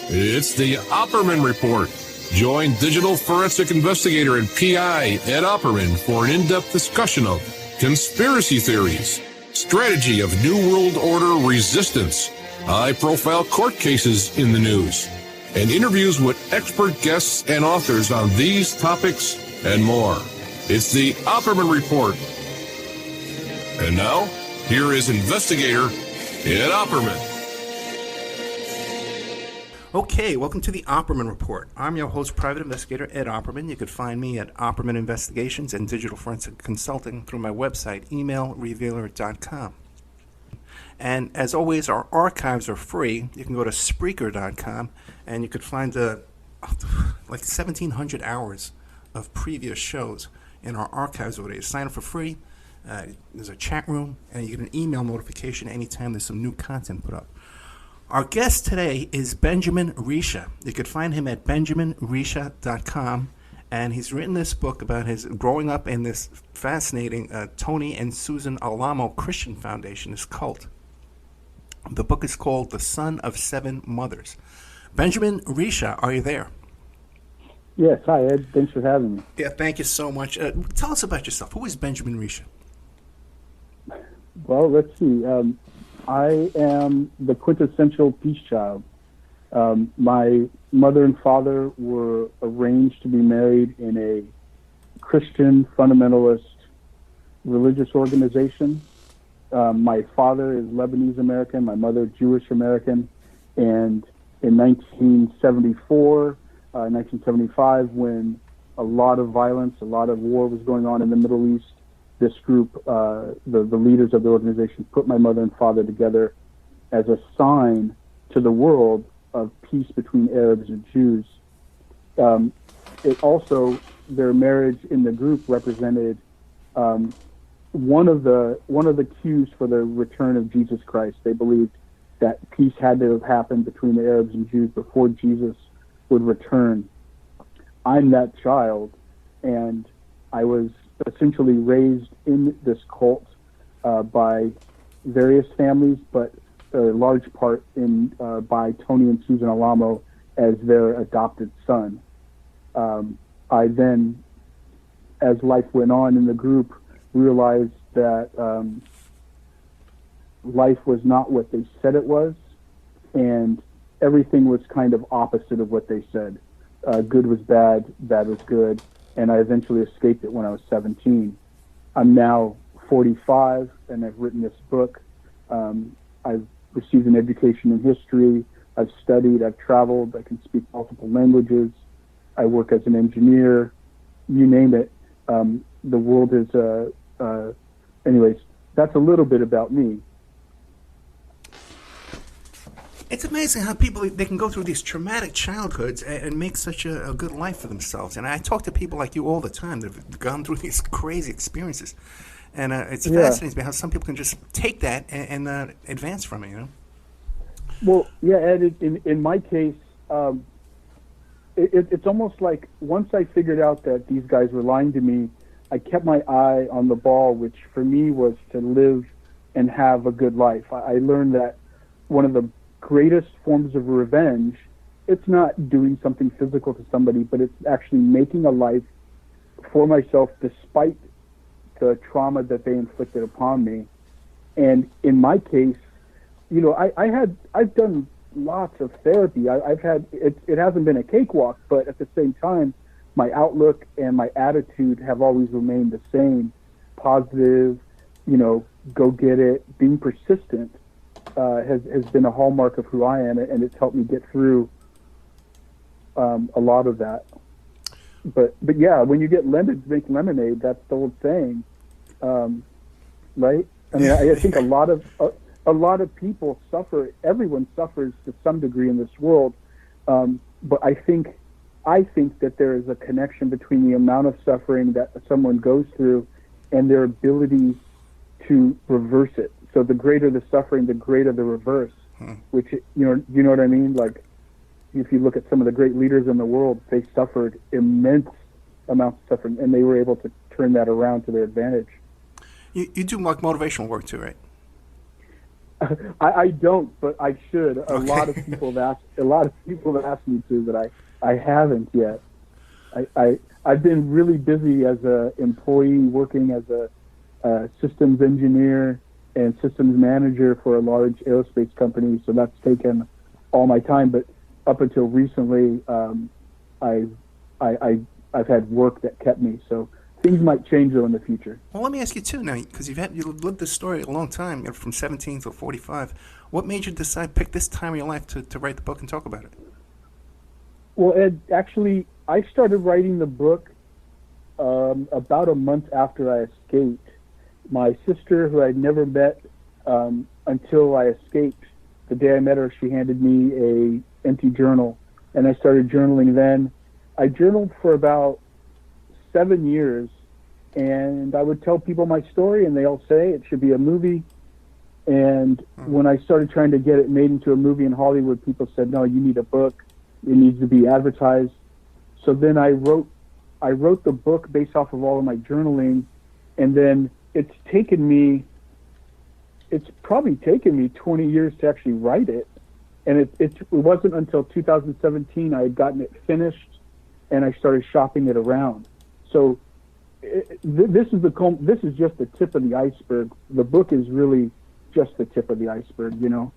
It's the Opperman Report. Join digital forensic investigator and PI Ed Opperman for an in-depth discussion of conspiracy theories, strategy of New World Order resistance, high-profile court cases in the news, and interviews with expert guests and authors on these topics and more. It's the Opperman Report. And now, here is investigator Ed Opperman. Okay, welcome to the Opperman Report. I'm your host, private investigator Ed Opperman. You can find me at Opperman Investigations and Digital Forensic Consulting through my website, emailrevealer.com. And as always, our archives are free. You can go to Spreaker.com and you could find like 1,700 hours of previous shows in our archives over there. Sign up for free. There's a chat room, and you get an email notification anytime there's some new content put up. Our guest today is Benjamin Risha. You could find him at benjaminrisha.com, and he's written this book about his growing up in this fascinating Tony and Susan Alamo Christian Foundation, this cult. The book is called The Son of Seven Mothers. Benjamin Risha, are you there? Yes, hi Ed. Thanks for having me. Yeah, thank you so much. Tell us about yourself. Who is Benjamin Risha? Well, let's see. I am the quintessential peace child. My mother and father were arranged to be married in a Christian fundamentalist religious organization. My father is Lebanese American, my mother Jewish American, and in 1974, 1975, when a lot of violence, a lot of war was going on in the Middle East, this group, the leaders of the organization, put my mother and father together as a sign to the world of peace between Arabs and Jews. It also, their marriage in the group represented one of the cues for the return of Jesus Christ. They believed that peace had to have happened between the Arabs and Jews before Jesus would return. I'm that child, and I was essentially raised in this cult by various families, but a large part by Tony and Susan Alamo as their adopted son. I then, as life went on in the group, realized that life was not what they said it was, and everything was kind of opposite of what they said. Good was bad, bad was good, and I eventually escaped it when I was 17. I'm now 45, and I've written this book. I've received an education in history. I've studied, I've traveled, I can speak multiple languages. I work as an engineer, you name it. The world is, anyways, that's a little bit about me. It's amazing how people, they can go through these traumatic childhoods and make such a good life for themselves. And I talk to people like you all the time that have gone through these crazy experiences. And it's fascinating to me how some people can just take that and advance from it, you know? Well, yeah, Ed, in my case, it's almost like once I figured out that these guys were lying to me, I kept my eye on the ball, which for me was to live and have a good life. I learned that one of the greatest forms of revenge, it's not doing something physical to somebody, but it's actually making a life for myself despite the trauma that they inflicted upon me. And in my case, you know, I've done lots of therapy. I've had, it hasn't been a cakewalk, but at the same time, my outlook and my attitude have always remained the same. Positive, you know, go get it, being persistent. Has been a hallmark of who I am, and it's helped me get through a lot of that. But yeah, when you get lemons, make lemonade. That's the old saying, right? I mean, I think a lot of people suffer. Everyone suffers to some degree in this world, but I think that there is a connection between the amount of suffering that someone goes through and their ability to reverse it. So the greater the suffering, the greater the reverse. Which, you know what I mean? Like, if you look at some of the great leaders in the world, they suffered immense amounts of suffering, and they were able to turn that around to their advantage. You do like motivational work too, right? I don't, but I should. A Okay. lot of people have asked me to, but I haven't yet. I've been really busy as a employee working as a systems engineer and systems manager for a large aerospace company, so that's taken all my time. But up until recently, I've had work that kept me. So things might change though in the future. Well, let me ask you too now, because you've lived this story a long time, from 17 to 45. What made you pick this time of your life to write the book and talk about it? Well, Ed, actually, I started writing the book about a month after I escaped. My sister, who I'd never met until I escaped, the day I met her, she handed me a empty journal, and I started journaling then. I journaled for about 7 years, and I would tell people my story, and they all say it should be a movie. And when I started trying to get it made into a movie in Hollywood, people said, no, you need a book. It needs to be advertised. So then I wrote the book based off of all of my journaling, and then it's probably taken me 20 years to actually write it. And it wasn't until 2017 I had gotten it finished, and I started shopping it around. So this is just the tip of the iceberg. The book is really just the tip of the iceberg, you know.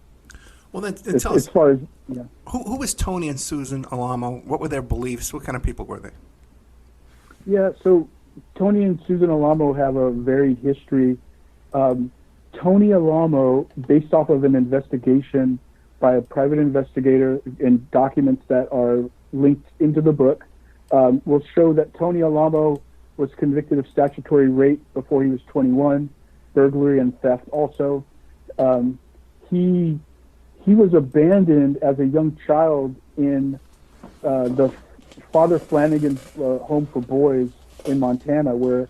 Well, then tell us, as far as, yeah. Who was Tony and Susan Alamo? What were their beliefs? What kind of people were they? Yeah, so Tony and Susan Alamo have a varied history. Tony Alamo, based off of an investigation by a private investigator and documents that are linked into the book, will show that Tony Alamo was convicted of statutory rape before he was 21, burglary and theft also. He was abandoned as a young child in the Father Flanagan's home for boys in Montana, where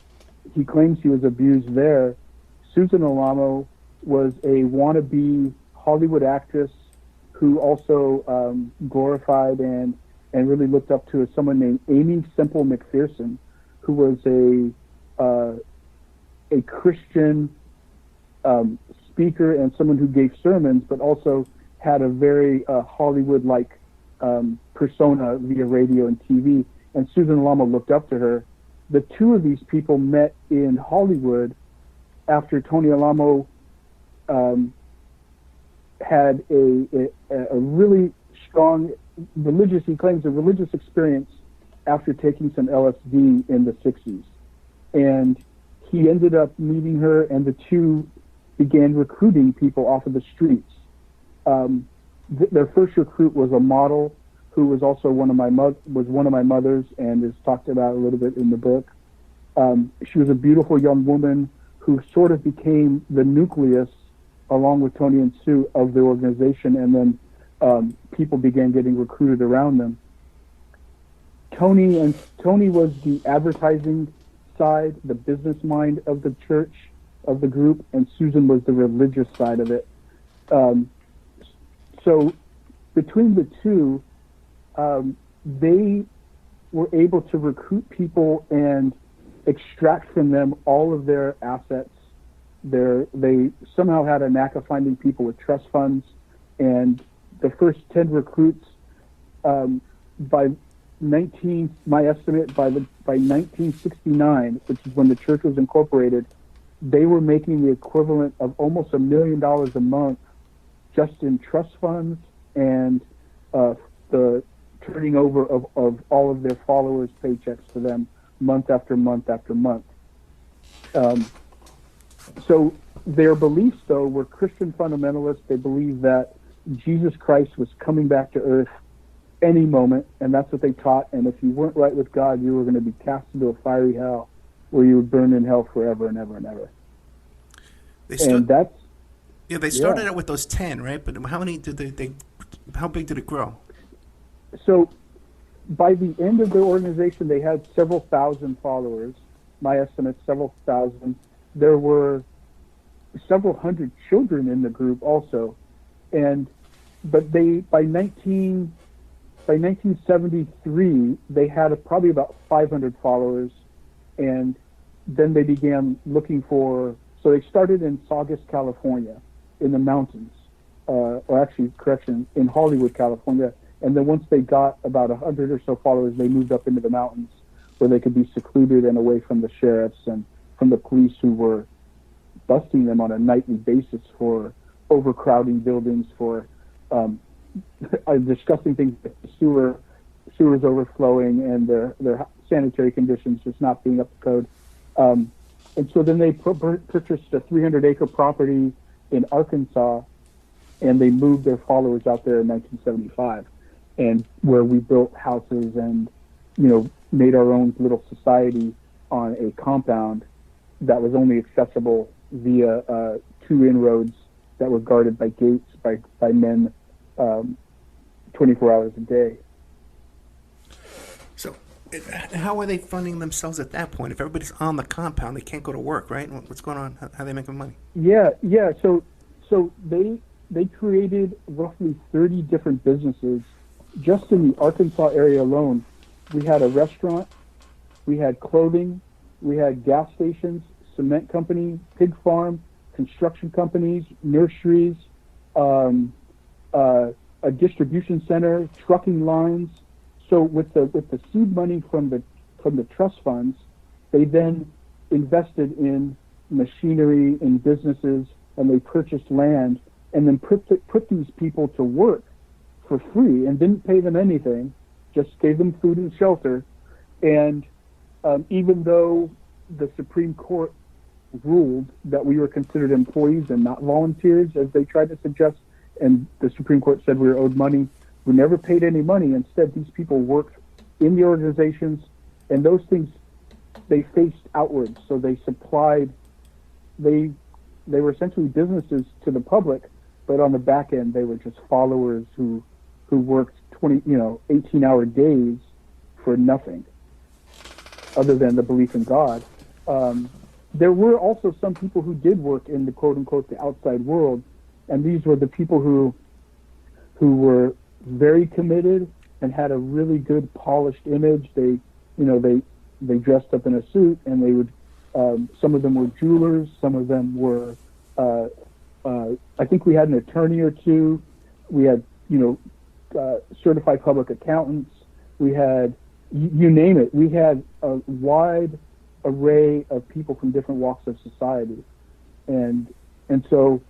he claims he was abused there. Susan Alamo was a wannabe Hollywood actress who also glorified and really looked up to someone named Amy Semple McPherson, who was a Christian speaker and someone who gave sermons, but also had a very Hollywood-like persona via radio and TV. And Susan Alamo looked up to her. The two of these people met in Hollywood after Tony Alamo had a really strong religious, he claims, a religious experience after taking some LSD in the 60s. And he ended up meeting her, and the two began recruiting people off of the streets. Their first recruit was a model who was also one of my mothers, and is talked about a little bit in the book. She was a beautiful young woman who sort of became the nucleus, along with Tony and Sue, of the organization, and then people began getting recruited around them. Tony was the advertising side, the business mind of the church, of the group, and Susan was the religious side of it. So between the two, they were able to recruit people and extract from them all of their assets. They somehow had a knack of finding people with trust funds, and the first 10 recruits, by 1969, which is when the church was incorporated, they were making the equivalent of almost $1 million a month just in trust funds and the turning over of all of their followers' paychecks to them month after month after month. So their beliefs, though, were Christian fundamentalists. They believed that Jesus Christ was coming back to earth any moment, and that's what they taught. And if you weren't right with God, you were going to be cast into a fiery hell where you would burn in hell forever and ever and ever. They started out with those 10, right? But how many did they how big did it grow? So by the end of their organization, they had several thousand followers. My estimate, several thousand. There were several hundred children in the group also. But by 1973, they had probably about 500 followers, and then they began looking for. So they started in Saugus, California, in the mountains, or actually, correction, in Hollywood, California. And then once they got about 100 or so followers, they moved up into the mountains where they could be secluded and away from the sheriffs and from the police who were busting them on a nightly basis for overcrowding buildings, for discussing things like the sewers overflowing and their sanitary conditions just not being up to code. And so then they purchased a 300-acre property in Arkansas, and they moved their followers out there in 1975, and where we built houses and, made our own little society on a compound that was only accessible via 2 inroads that were guarded by gates by men 24 hours a day. So how are they funding themselves at that point? If everybody's on the compound, they can't go to work, right? What's going on? How are they making money? Yeah. So they created roughly 30 different businesses just in the Arkansas area alone. We had a restaurant, we had clothing, we had gas stations, cement company, pig farm, construction companies, nurseries, a distribution center, trucking lines. So with the seed money from the trust funds, they then invested in machinery, in businesses, and they purchased land, and then put these people to work for free and didn't pay them anything, just gave them food and shelter. And even though the Supreme Court ruled that we were considered employees and not volunteers, as they tried to suggest, and the Supreme Court said we were owed money, we never paid any money. Instead, these people worked in the organizations, and those things, they faced outwards. So they supplied, they were essentially businesses to the public, but on the back end, they were just followers who worked 18-hour days for nothing other than the belief in God. There were also some people who did work in the quote-unquote the outside world, and these were the people who were very committed and had a really good polished image. They dressed up in a suit, and they would. Some of them were jewelers. Some of them were. I think we had an attorney or two. We had certified public accountants. We had you name it. We had a wide array of people from different walks of society, and so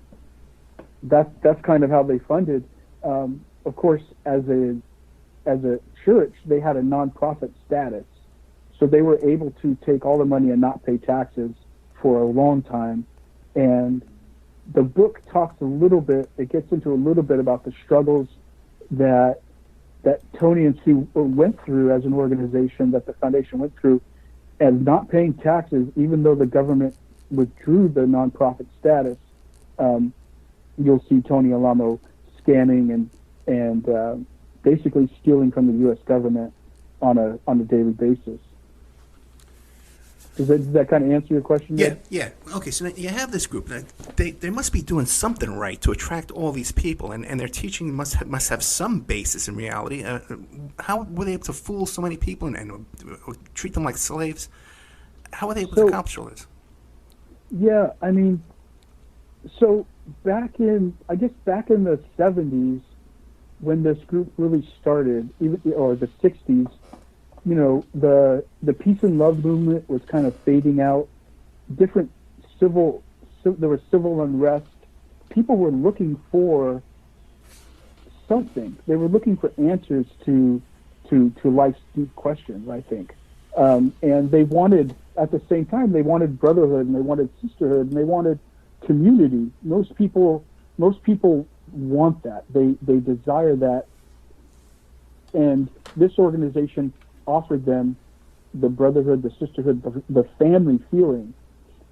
that's kind of how they funded. Of course, as a church, they had a nonprofit status, so they were able to take all the money and not pay taxes for a long time. And the book talks a little bit, it gets into a little bit about the struggles that Tony and Sue went through as an organization, that the foundation went through, and not paying taxes, even though the government withdrew the nonprofit status. You'll see Tony Alamo scamming and basically stealing from the U.S. government on a daily basis. Does that kind of answer your question? Yeah. Okay, so now you have this group. Now, they must be doing something right to attract all these people, and their teaching must have some basis in reality. How were they able to fool so many people and treat them like slaves? How were they able to accomplish all this? Yeah, I mean, so back in the 70s, when this group really started, or the 60s, the peace and love movement was kind of fading out. There was civil unrest. People were looking for something. They were looking for answers to life's deep questions, I think. And they wanted, at the same time, they wanted brotherhood, and they wanted sisterhood, and they wanted community. Most people want that. They desire that. And this organization offered them the brotherhood, the sisterhood, the family feeling.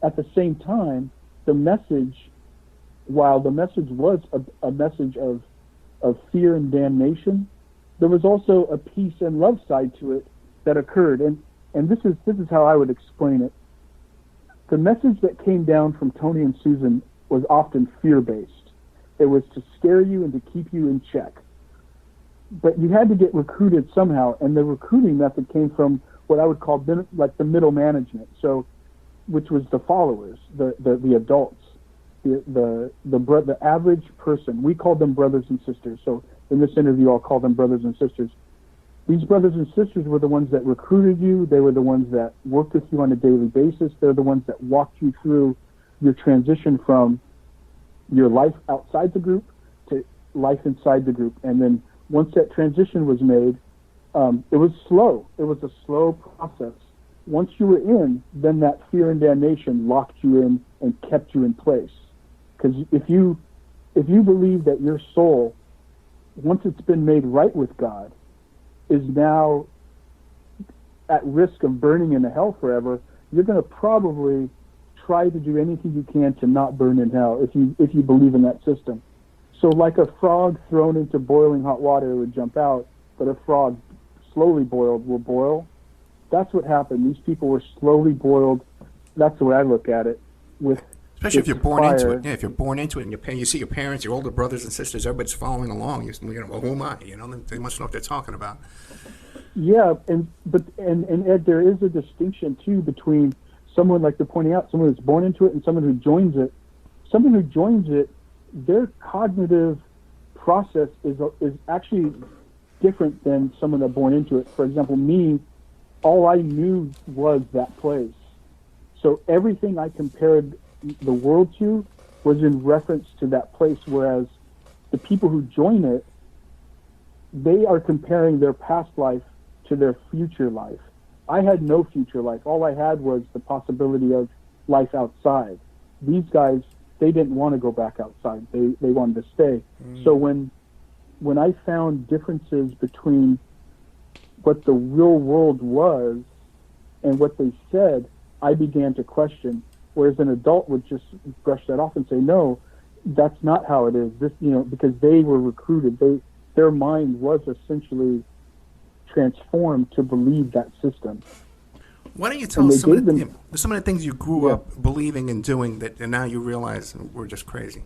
At the same time, the message, while the message was a message of fear and damnation, there was also a peace and love side to it that occurred. And this is how I would explain it. The message that came down from Tony and Susan was often fear-based. It was to scare you and to keep you in check. But you had to get recruited somehow, and the recruiting method came from what I would call like the middle management, so which was the followers, the adults. the average person, we call them brothers and sisters. So in this interview, I'll call them brothers and sisters. These brothers and sisters were the ones that recruited you. They were the ones that worked with you on a daily basis. They're the ones that walked you through your transition from your life outside the group to life inside the group. And then once that transition was made, it was slow. It was a slow process. Once you were in, then that fear and damnation locked you in and kept you in place. Because if you believe that your soul, once it's been made right with God, is now at risk of burning in hell forever, you're going to probably try to do anything you can to not burn in hell if you believe in that system. So like a frog thrown into boiling hot water would jump out, but a frog slowly boiled will boil. That's what happened. These people were slowly boiled. That's the way I look at it. Especially if you're born into it. Yeah, if you're born into it and you see your parents, your older brothers and sisters, everybody's following along. Well, who am I? They must know what they're talking about. Yeah, and Ed, there is a distinction too between someone, like they're pointing out, someone that's born into it and someone who joins it. Someone who joins it, their cognitive process is actually different than someone that's born into it. For example, me, all I knew was that place. So everything I compared the world to was in reference to that place, whereas the people who join it, they are comparing their past life to their future life. I had no future life. All I had was the possibility of life outside. These guys, they didn't want to go back outside. They wanted to stay. So when I found differences between what the real world was and what they said, I began to question. Whereas an adult would just brush that off and say, no, that's not how it is. This, because they were recruited. Their mind was essentially transformed to believe that system. Why don't you tell us some of the things you grew up believing and doing that, and now you realize we're just crazy?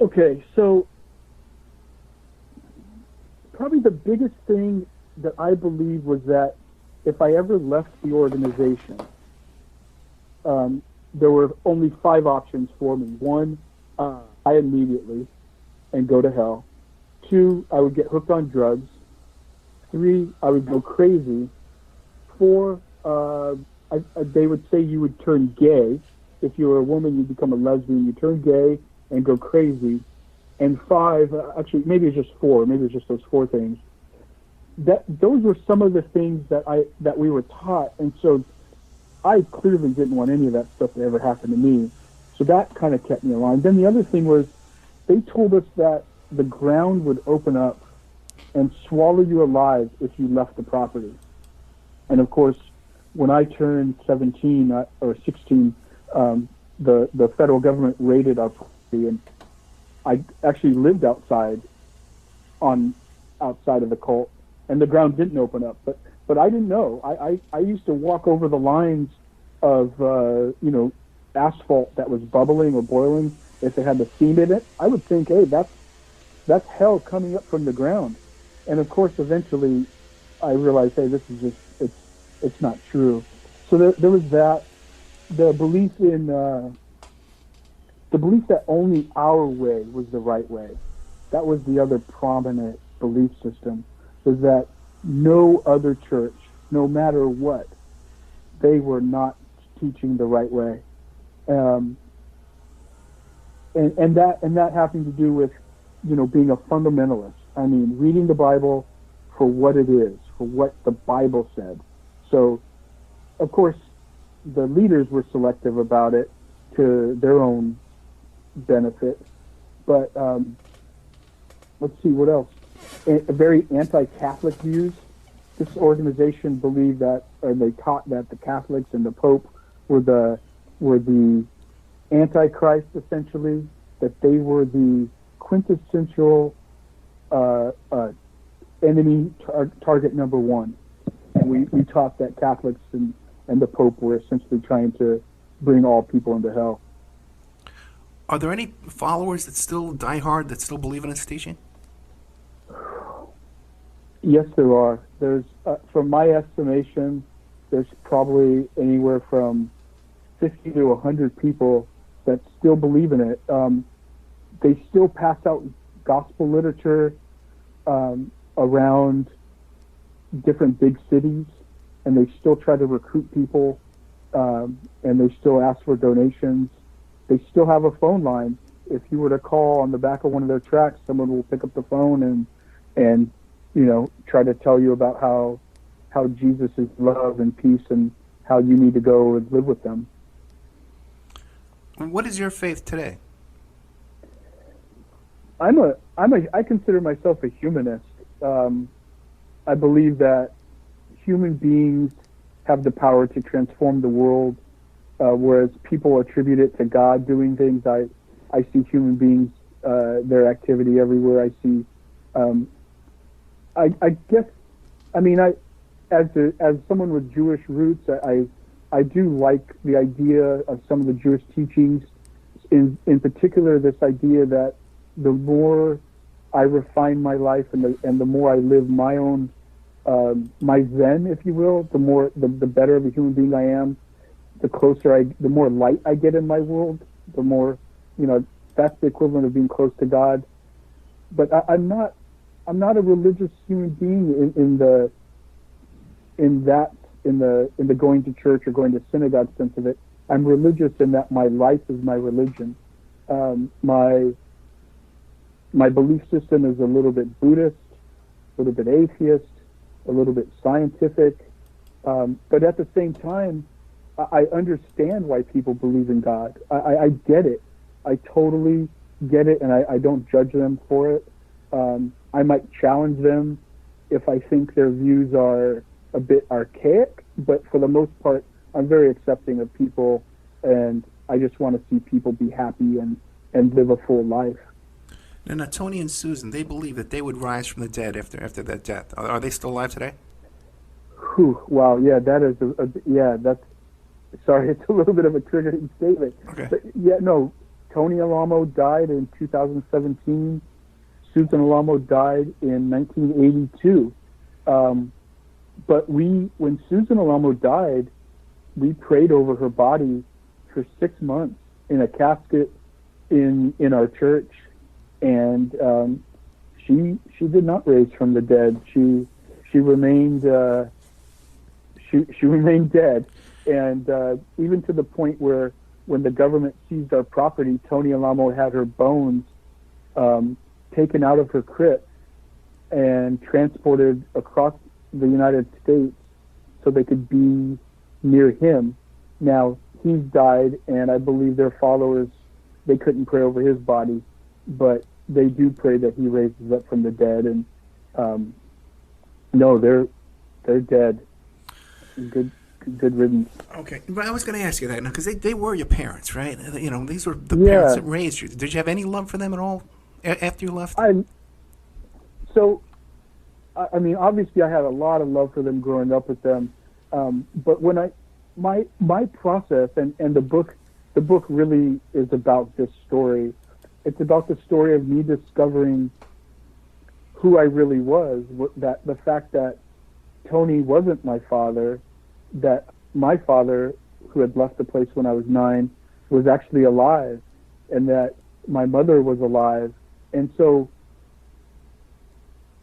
Okay, so probably the biggest thing that I believe was that if I ever left the organization, there were only 5 options for me. 1, I immediately and go to hell. 2, I would get hooked on drugs. 3, I would go crazy. 4, they would say you would turn gay. If you were a woman, you become a lesbian. You turn gay and go crazy. And 5, actually, maybe it's just 4. Maybe it's just those 4 things. Those were some of the things that we were taught, and so I clearly didn't want any of that stuff to ever happen to me. So that kind of kept me alive. Then the other thing was they told us that the ground would open up and swallow you alive if you left the property. And of course, when I turned 17 or 16, the federal government raided our property, and I actually lived outside of the cult, and the ground didn't open up. But I didn't know. I used to walk over the lines of asphalt that was bubbling or boiling. If it had the steam in it, I would think, hey, that's hell coming up from the ground. And of course, eventually, I realized, hey, this is just it's not true. So there was that. The belief that only our way was the right way. That was the other prominent belief system, was that no other church, no matter what, they were not teaching the right way. And that having to do with, being a fundamentalist. I mean, reading the Bible for what it is, for what the Bible said. So, of course, the leaders were selective about it to their own benefit. But let's see, what else? Very anti-Catholic views. This organization believed that, or they taught that the Catholics and the Pope were the Antichrist, essentially, that they were the quintessential enemy target number 1. And we taught that Catholics and the Pope were essentially trying to bring all people into hell. Are there any followers that still die hard, that still believe in this teaching? Yes, there are. There's, from my estimation, there's probably anywhere from 50 to 100 people that still believe in it. They still pass out gospel literature around different big cities, and they still try to recruit people, and they still ask for donations. They still have a phone line. If you were to call on the back of one of their tracks, someone will pick up the phone and try to tell you about how Jesus is love and peace and how you need to go and live with them. What is your faith today? I consider myself a humanist. I believe that human beings have the power to transform the world, whereas people attribute it to God doing things. I see human beings, their activity everywhere. I see, I guess, I mean, as someone with Jewish roots, I do like the idea of some of the Jewish teachings, in particular this idea that the more I refine my life and the more I live my own, my zen, if you will, the better of a human being I am, the more light I get in my world, the more, that's the equivalent of being close to God. But I'm not a religious human being in the going to church or going to synagogue sense of it. I'm religious in that my life is my religion. My belief system is a little bit Buddhist, a little bit atheist, a little bit scientific, but at the same time, I understand why people believe in God. I get it. I totally get it, and I don't judge them for it. I might challenge them if I think their views are a bit archaic, but for the most part, I'm very accepting of people, and I just want to see people be happy and live a full life. Now, Tony and Susan, they believe that they would rise from the dead after their death. Are they still alive today? Whew, wow, yeah, that is that's, sorry, it's a little bit of a triggering statement. Okay. But Tony Alamo died in 2017. Susan Alamo died in 1982. But when Susan Alamo died, we prayed over her body for 6 months in a casket in our church, and she did not raise from the dead. She remained she remained dead, and even to the point where when the government seized our property, Tony Alamo had her bones taken out of her crypt and transported across the United States so they could be near him. Now, he's died, and I believe their followers, they couldn't pray over his body, but they do pray that he raises up from the dead. And no, they're dead. Good riddance. Okay, but I was going to ask you that now, because they were your parents, right? These were the parents that raised you. Did you have any love for them at all after you left? I mean, obviously, I had a lot of love for them growing up with them. But when my process and the book really is about this story. It's about the story of me discovering who I really was. That the fact that Tony wasn't my father, that my father, who had left the place when I was 9, was actually alive, and that my mother was alive. And so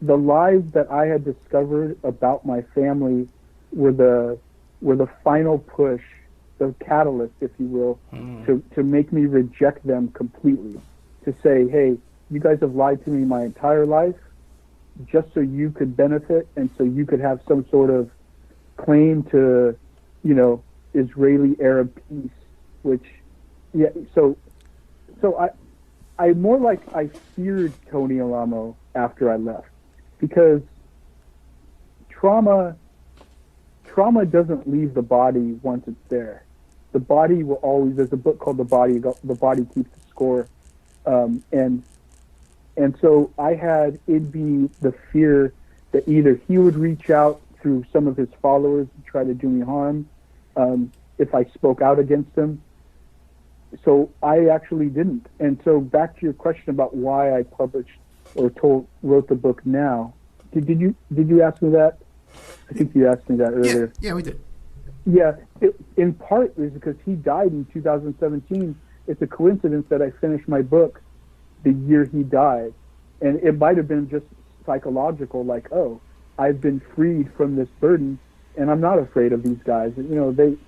the lies that I had discovered about my family were the final push, the catalyst, if you will, to make me reject them completely. To say, hey, you guys have lied to me my entire life just so you could benefit and so you could have some sort of claim to, Israeli-Arab peace, which, so I more like I feared Tony Alamo after I left, because trauma doesn't leave the body once it's there. The body will always, there's a book called The Body Keeps the Score. And so I had it be the fear that either he would reach out through some of his followers to try to do me harm if I spoke out against him. So I actually didn't. And so back to your question about why I published or wrote the book now. Did you ask me that? I think you asked me that earlier. Yeah, we did. Yeah, in part is because he died in 2017, it's a coincidence that I finished my book the year he died. And it might have been just psychological, like, oh, I've been freed from this burden, and I'm not afraid of these guys. You know,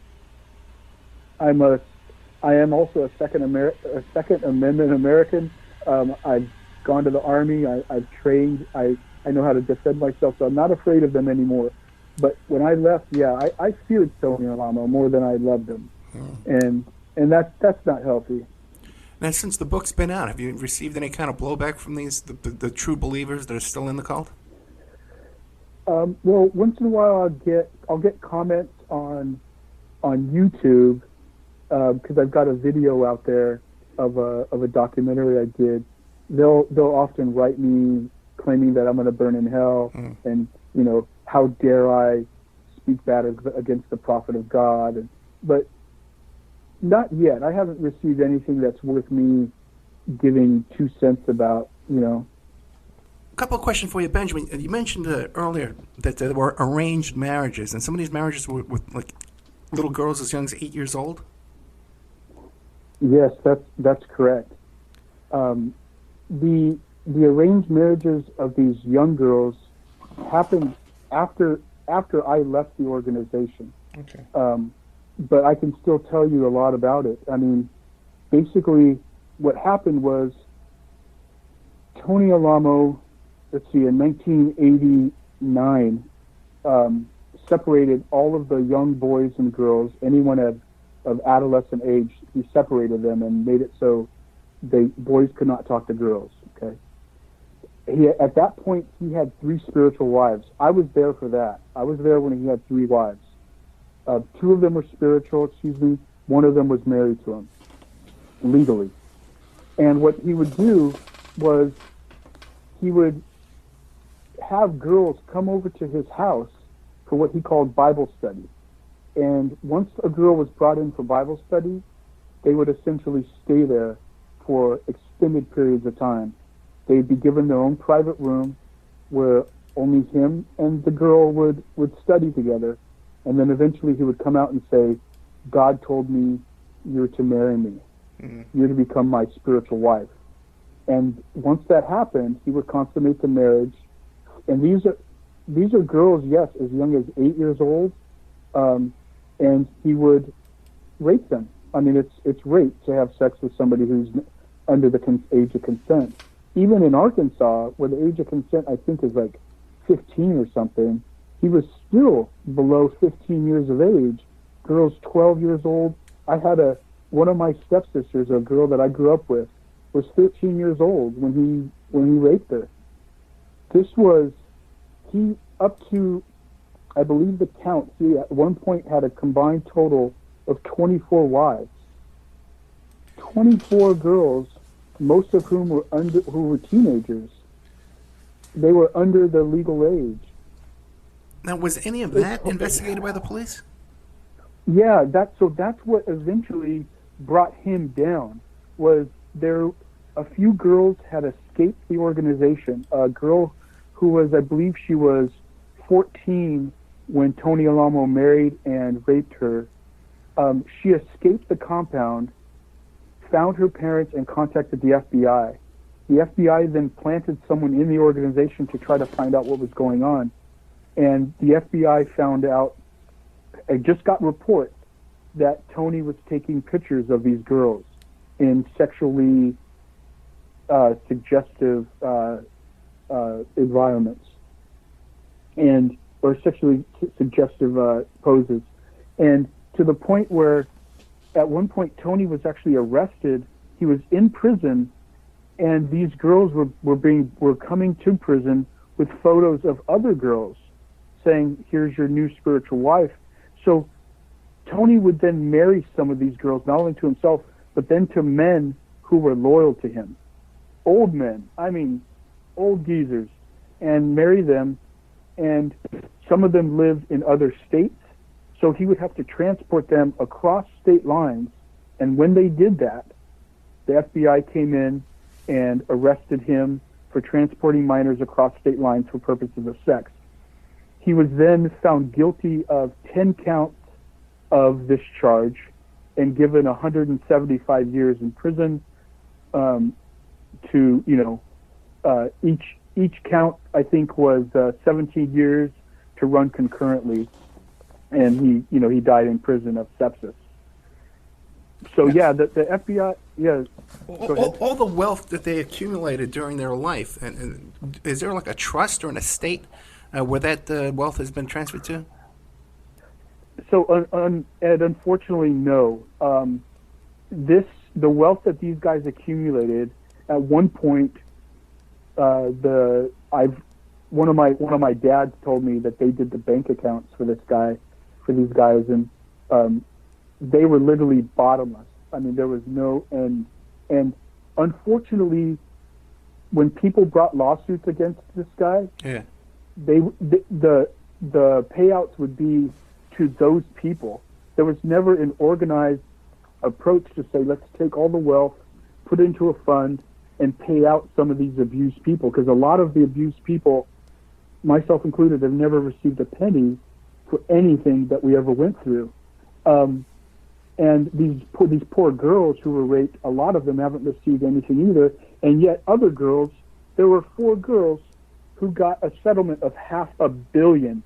I am also a Second Amendment American. I've gone to the Army. I've trained. I know how to defend myself, so I'm not afraid of them anymore. But when I left, yeah, I feared Tony Alamo more than I loved him, and that's not healthy. Now, since the book's been out, have you received any kind of blowback from the true believers that are still in the cult? Well, once in a while I'll get comments on YouTube because I've got a video out there of a documentary I did. They'll often write me claiming that I'm going to burn in hell, and you know, how dare I speak bad against the prophet of God? But not yet. I haven't received anything that's worth me giving 2 cents about. You know. A couple of questions for you, Benjamin. You mentioned earlier that there were arranged marriages, and some of these marriages were with like little girls as young as 8 years old. Yes, that's correct. The arranged marriages of these young girls happened after I left the organization. Okay. But I can still tell you a lot about it. I mean, basically, what happened was Tony Alamo, let's see, in 1989, separated all of the young boys and girls, anyone of adolescent age. He separated them and made it so boys could not talk to girls. Okay. At that point, he had 3 spiritual wives. I was there for that. I was there when he had 3 wives. 2 of them were spiritual, one of them was married to him, legally. And what he would do was he would have girls come over to his house for what he called Bible study. And once a girl was brought in for Bible study, they would essentially stay there for extended periods of time. They'd be given their own private room where only him and the girl would study together. And then eventually he would come out and say, God told me you're to marry me. Mm-hmm. You're to become my spiritual wife. And once that happened, he would consummate the marriage. And these are girls, yes, as young as 8 years old. And he would rape them. I mean, it's rape to have sex with somebody who's under the age of consent. Even in Arkansas, where the age of consent, I think, is like 15 or something, he was still below 15 years of age. Girls 12 years old. I had one of my stepsisters, a girl that I grew up with, was 13 years old when he raped her. This was, up to, I believe the count, he at one point had a combined total of 24 wives. 24 girls, most of whom who were teenagers. They were under the legal age. Now, was any of that investigated by the police? Yeah, that's what eventually brought him down. Was there a few girls had escaped the organization. A girl who was, I believe she was 14 when Tony Alamo married and raped her. She escaped the compound, found her parents, and contacted the FBI. The FBI then planted someone in the organization to try to find out what was going on. And the FBI found out, I just got reports that Tony was taking pictures of these girls in sexually suggestive environments or sexually suggestive poses. And to the point where at one point Tony was actually arrested. He was in prison, and these girls were coming to prison with photos of other girls saying, here's your new spiritual wife. So Tony would then marry some of these girls, not only to himself, but then to men who were loyal to him. Old men, I mean, old geezers, and marry them. And some of them lived in other states, so he would have to transport them across state lines. And when they did that, the FBI came in and arrested him for transporting minors across state lines for purposes of sex. He was then found guilty of 10 counts of this charge, and given 175 years in prison. To each count I think was 17 years to run concurrently, and he died in prison of sepsis. So yeah, the FBI, yeah. All the wealth that they accumulated during their life, and is there like a trust or an estate where that wealth has been transferred to? So Ed, unfortunately, no. The wealth that these guys accumulated at one point, one of my dads told me that they did the bank accounts for these guys, and they were literally bottomless. I mean, there was no end. And unfortunately, when people brought lawsuits against this guy, yeah, the payouts would be to those people. There was never an organized approach to say, let's take all the wealth, put it into a fund, and pay out some of these abused people, because a lot of the abused people, myself included, have never received a penny for anything that we ever went through. And these poor girls who were raped, a lot of them haven't received anything either. And yet other girls, there were 4 girls who got a settlement of $500 million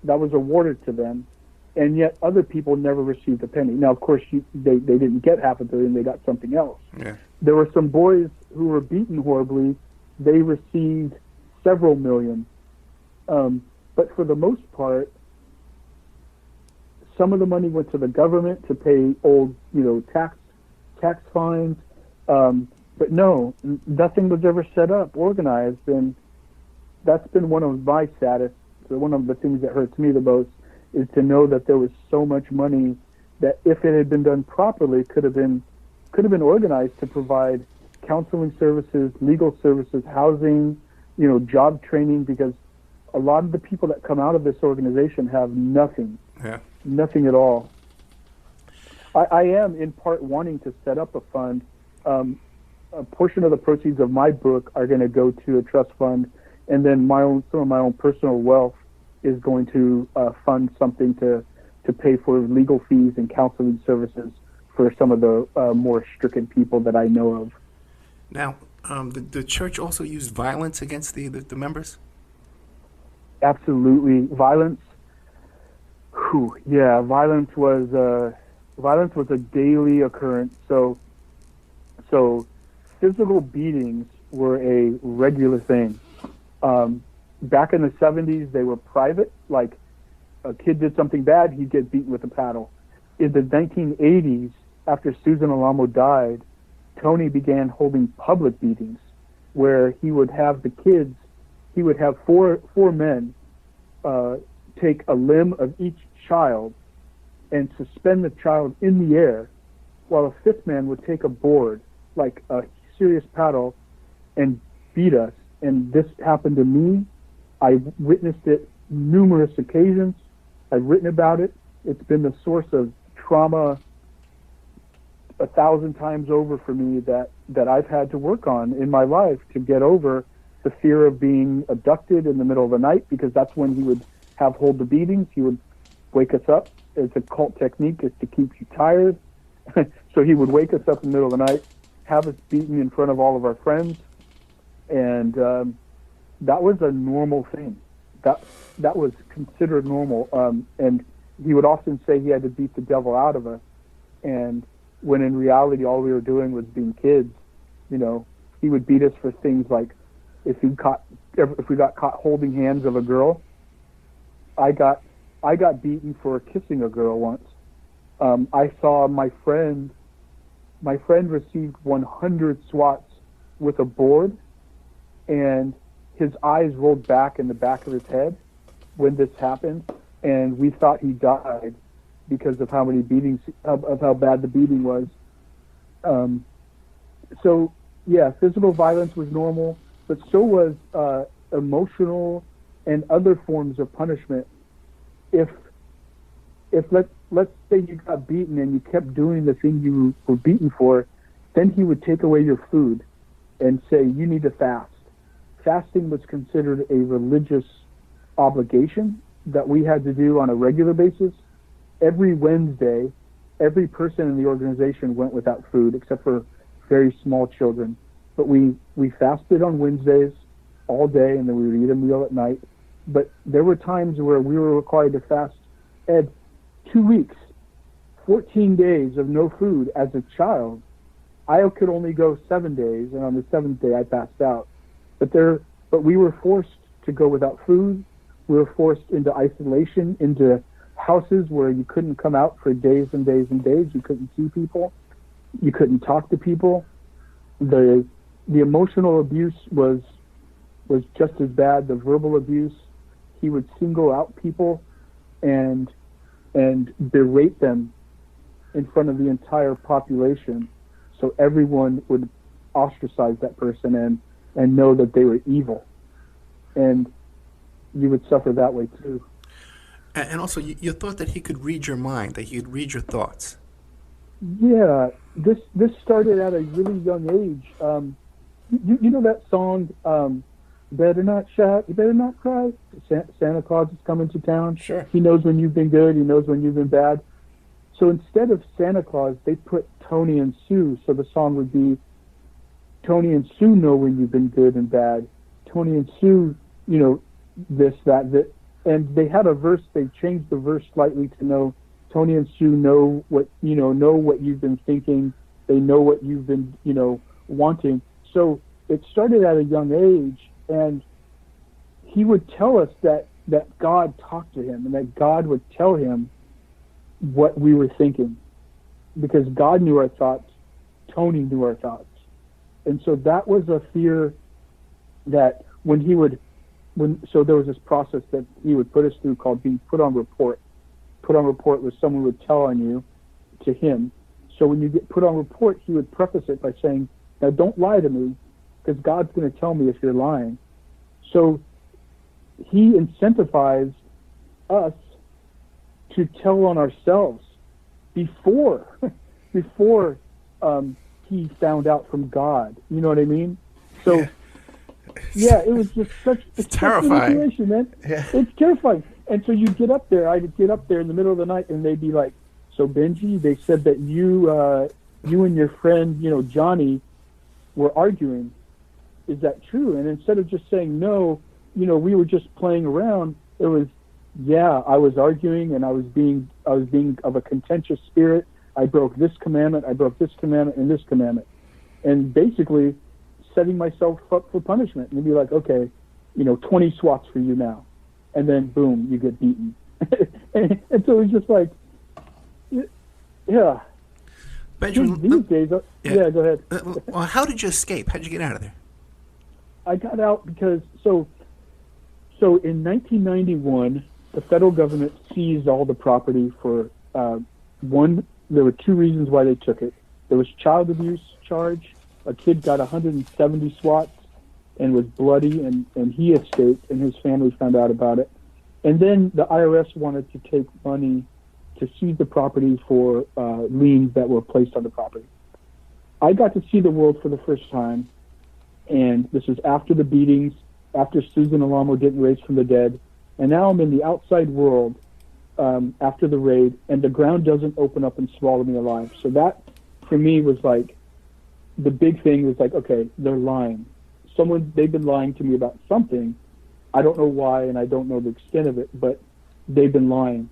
that was awarded to them. And yet other people never received a penny. Now, of course, they didn't get $500 million, they got something else. Yeah. There were some boys who were beaten horribly. They received several million. But for the most part, some of the money went to the government to pay old, tax fines. But no, nothing was ever set up, organized. And that's been one of my saddest, one of the things that hurts me the most, is to know that there was so much money that, if it had been done properly, could have been organized to provide counseling services, legal services, housing, job training, because a lot of the people that come out of this organization have nothing, nothing at all. I am in part wanting to set up a fund. A portion of the proceeds of my book are going to go to a trust fund, and then some of my own personal wealth is going to fund something to pay for legal fees and counseling services for some of the more stricken people that I know of. Now, the church also used violence against the members? Absolutely. Violence. Violence was a daily occurrence. So physical beatings were a regular thing. Back in the 70s, they were private. Like, a kid did something bad, he'd get beaten with a paddle. In the 1980s, after Susan Alamo died, Tony began holding public beatings, where he would have four men take a limb of each child and suspend the child in the air, while a 5th man would take a board, like a serious paddle, and beat us. And this happened to me. I witnessed it numerous occasions. I've written about it. It's been the source of trauma 1,000 times over for me that I've had to work on in my life to get over the fear of being abducted in the middle of the night, because that's when he would hold the beatings. He would wake us up. It's a cult technique, is to keep you tired. So he would wake us up in the middle of the night, have us beaten in front of all of our friends, and that was a normal thing. That was considered normal. And he would often say he had to beat the devil out of us, and when in reality all we were doing was being kids. He would beat us for things like if we got caught holding hands of a girl. I got beaten for kissing a girl once. I saw my friend received 100 swats with a board, and his eyes rolled back in the back of his head when this happened, and we thought he died because of how many beatings, of how bad the beating was. So yeah, physical violence was normal, but so was emotional and other forms of punishment. If let's say you got beaten and you kept doing the thing you were beaten for, then he would take away your food and say, you need to fast. Fasting was considered a religious obligation that we had to do on a regular basis. every Wednesday, every person in the organization went without food except for very small children. But we fasted on Wednesdays all day, and then we would eat a meal at night. But there were times where we were required to fast, Ed, 2 weeks, 14 days of no food as a child. I could only go 7 days, and on the seventh day I passed out. But we were forced to go without food. We were forced into isolation, into houses where you couldn't come out for days and days and days. You couldn't see people. You couldn't talk to people. The emotional abuse was just as bad. The verbal abuse, he would single out people and berate them in front of the entire population, so everyone would ostracize that person and know that they were evil, and you would suffer that way too. And also, you thought that he could read your mind, that he could read your thoughts. Yeah, this started at a really young age. You know that song, "Better Not Shout, You Better Not Cry"? Santa Claus is coming to town. Sure. He knows when you've been good. He knows when you've been bad. So instead of Santa Claus, they put Tony and Sue. So the song would be, Tony and Sue know when you've been good and bad. Tony and Sue, this, that. And they had a verse. They changed the verse slightly to know Tony and Sue know what you've been thinking. They know what you've been, wanting. So it started at a young age, and he would tell us that God talked to him, and that God would tell him what we were thinking, because God knew our thoughts, Tony knew our thoughts. And so that was a fear that so there was this process that he would put us through called being put on report. Put on report was someone would tell on you to him. So when you get put on report, he would preface it by saying, now don't lie to me, because God's going to tell me if you're lying. So he incentivized us to tell on ourselves before he found out from God. You know what I mean? So yeah, it was just it's terrifying, situation, man. Yeah. It's terrifying. And so you get up there. I'd get up there in the middle of the night, and they'd be like, "So Benji, they said that you and your friend, Johnny, were arguing. Is that true?" And instead of just saying no, we were just playing around. It was, yeah, I was arguing, and I was being of a contentious spirit. I broke this commandment, and this commandment, and basically setting myself up for punishment. And they'd be like, okay, 20 swats for you now, and then boom, you get beaten. and so it was just like, yeah. Benjamin, these days, yeah, go ahead. Well, how did you escape? How did you get out of there? I got out because so in 1991, the federal government seized all the property for one. There were two reasons why they took it. There was child abuse charge. A kid got 170 swats and was bloody, and he escaped, and his family found out about it. And then the IRS wanted to take money to seize the property for liens that were placed on the property. I got to see the world for the first time, and this was after the beatings, after Susan Alamo getting raised from the dead, and now I'm in the outside world after the raid, and the ground doesn't open up and swallow me alive. So that, for me, was like, the big thing was like, okay, they're lying. They've been lying to me about something. I don't know why, and I don't know the extent of it, but they've been lying.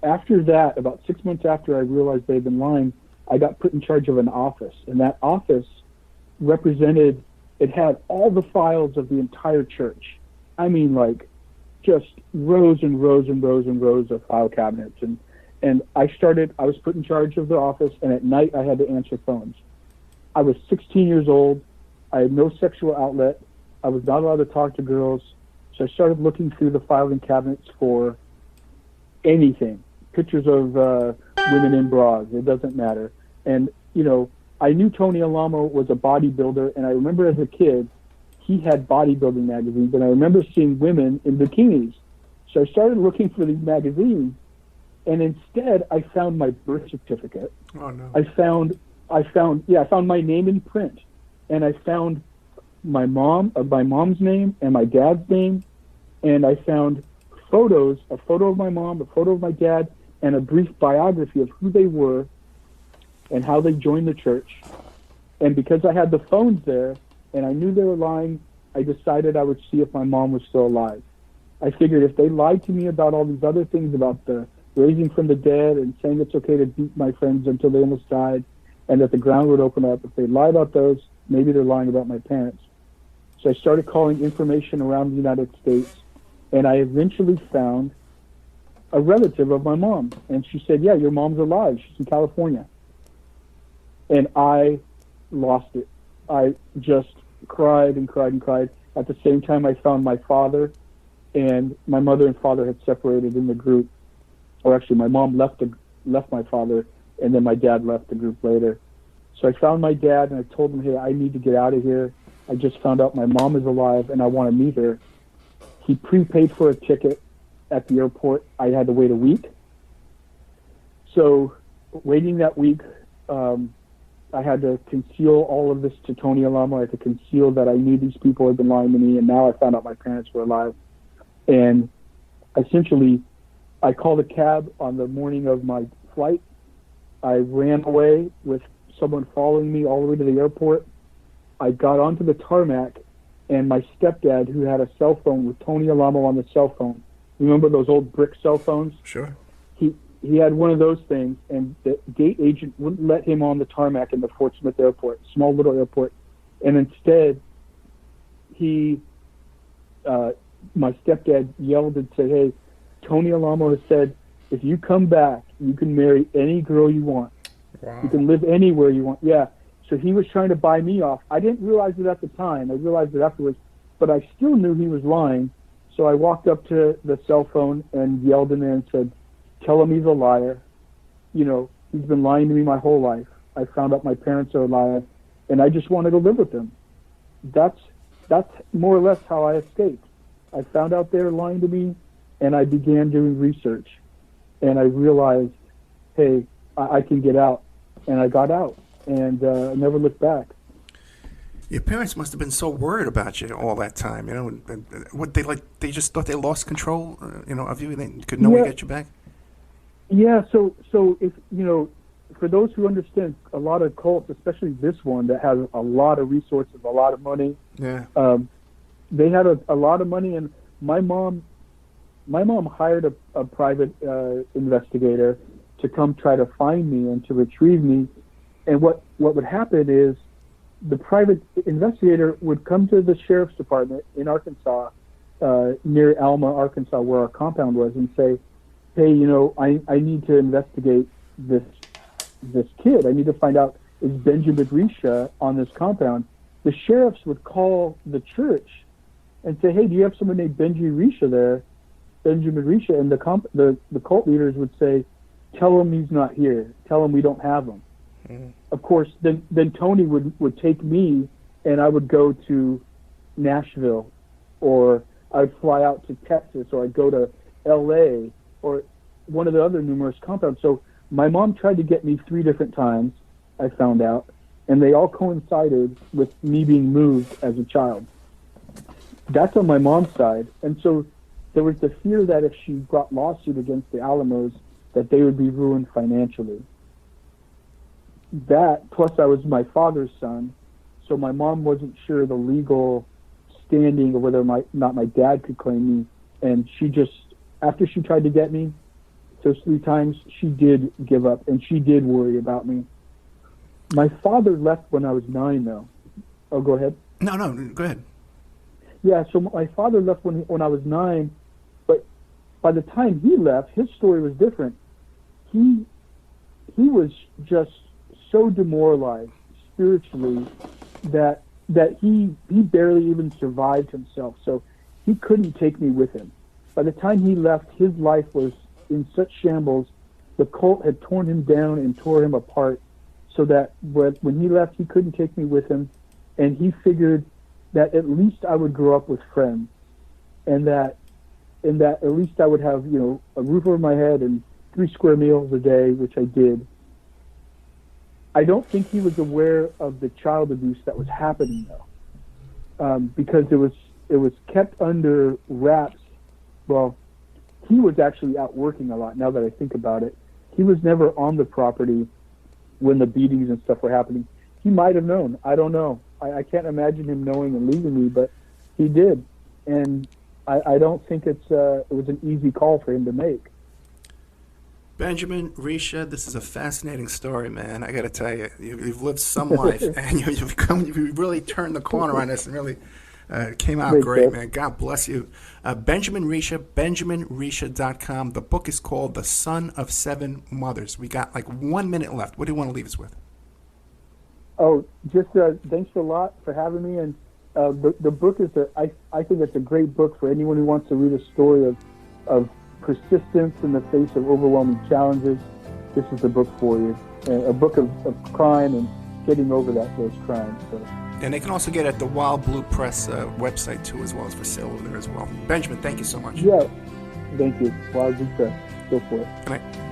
After that, about 6 months after I realized they'd been lying, I got put in charge of an office, and that office it had all the files of the entire church. I mean, like, just rows and rows and rows and rows of file cabinets. And I was put in charge of the office, and at night I had to answer phones. I was 16 years old. I had no sexual outlet. I was not allowed to talk to girls. So I started looking through the filing cabinets for anything. Pictures of women in bras. It doesn't matter. And, I knew Tony Alamo was a bodybuilder, and I remember as a kid, he had bodybuilding magazines, and I remember seeing women in bikinis. So I started looking for these magazines, and instead I found my birth certificate. Oh, no. I found my name in print, and I found my mom's name and my dad's name, and I found a photo of my mom, a photo of my dad, and a brief biography of who they were and how they joined the church. And because I had the phones there and I knew they were lying, I decided I would see if my mom was still alive. I figured if they lied to me about all these other things, about the raising from the dead and saying it's okay to beat my friends until they almost died and that the ground would open up, if they lie about those, maybe they're lying about my parents. So I started calling information around the United States, and I eventually found a relative of my mom. And she said, yeah, your mom's alive. She's in California. And I lost it. I just cried and cried and cried. At the same time, I found my father, and my mother and father had separated in the group. Or actually, my mom left my father, and then my dad left the group later. So I found my dad, and I told him, hey, I need to get out of here. I just found out my mom is alive, and I want to meet her. He prepaid for a ticket at the airport. I had to wait a week. So waiting that week, I had to conceal all of this to Tony Alamo. I had to conceal that I knew these people had been lying to me, and now I found out my parents were alive. And essentially, I called a cab on the morning of my flight. I ran away with someone following me all the way to the airport. I got onto the tarmac, and my stepdad, who had a cell phone with Tony Alamo on the cell phone, remember those old brick cell phones? Sure. He had one of those things, and the gate agent wouldn't let him on the tarmac in the Fort Smith airport, small little airport. And instead, my stepdad yelled and said, hey, Tony Alamo has said, if you come back, you can marry any girl you want. Wow. You can live anywhere you want. Yeah. So he was trying to buy me off. I didn't realize it at the time. I realized it afterwards, but I still knew he was lying. So I walked up to the cell phone and yelled in there and said, tell him he's a liar. You know, he's been lying to me my whole life. I found out my parents are alive, and I just wanted to live with them. That's more or less how I escaped. I found out they were lying to me, and I began doing research. And I realized, hey, I can get out. And I got out, and I never looked back. Your parents must have been so worried about you all that time. You know, what they just thought they lost control, of you. They could no way get you back. Yeah. So if for those who understand a lot of cults, especially this one that has a lot of resources, a lot of money. Yeah. They had a lot of money, and my mom hired a private investigator to come try to find me and to retrieve me. And what would happen is the private investigator would come to the sheriff's department in Arkansas, near Alamo, Arkansas, where our compound was, and say, hey, I need to investigate this kid. I need to find out, is Benjamin Risha on this compound? The sheriffs would call the church and say, hey, do you have someone named Benjamin Risha there? Benjamin Risha. And the cult leaders would say, tell him he's not here. Tell him we don't have him. Mm-hmm. Of course, then Tony would take me, and I would go to Nashville, or I'd fly out to Texas, or I'd go to L.A., or one of the other numerous compounds. So my mom tried to get me 3 different times, I found out, and they all coincided with me being moved as a child. That's on my mom's side. And so there was the fear that if she brought lawsuit against the Alamos, that they would be ruined financially. That, plus I was my father's son, so my mom wasn't sure the legal standing or whether not my dad could claim me. And she just, after she tried to get me those 3 times, she did give up, and she did worry about me. My father left when I was 9, though. Oh, go ahead. No, go ahead. Yeah, so my father left when I was 9, but by the time he left, his story was different. He was just so demoralized spiritually that he barely even survived himself. So he couldn't take me with him. By the time he left, his life was in such shambles. The cult had torn him down and tore him apart, so that when he left, he couldn't take me with him, and he figured that at least I would grow up with friends, and that at least I would have a roof over my head and 3 square meals a day, which I did. I don't think he was aware of the child abuse that was happening, though, because it was kept under wraps. Well, he was actually out working a lot, now that I think about it. He was never on the property when the beatings and stuff were happening. He might have known. I don't know. I can't imagine him knowing and leaving me, but he did. And I don't think it was an easy call for him to make. Benjamin, Risha, this is a fascinating story, man. I got to tell you, you've lived some life, and you've really turned the corner on this, and really came out great, man. God bless you. Benjamin Risha, benjaminrisha.com. The book is called The Son of Seven Mothers. We got like 1 minute left. What do you want to leave us with? Oh, just thanks a lot for having me. And the book is I think it's a great book for anyone who wants to read a story of persistence in the face of overwhelming challenges. This is the book for you. A book of crime and getting over those crimes. So. And they can also get it at the Wild Blue Press website too, as well as for sale over there as well. Benjamin, thank you so much. Yeah, thank you. Wild Blue Press. Go for it. Good night.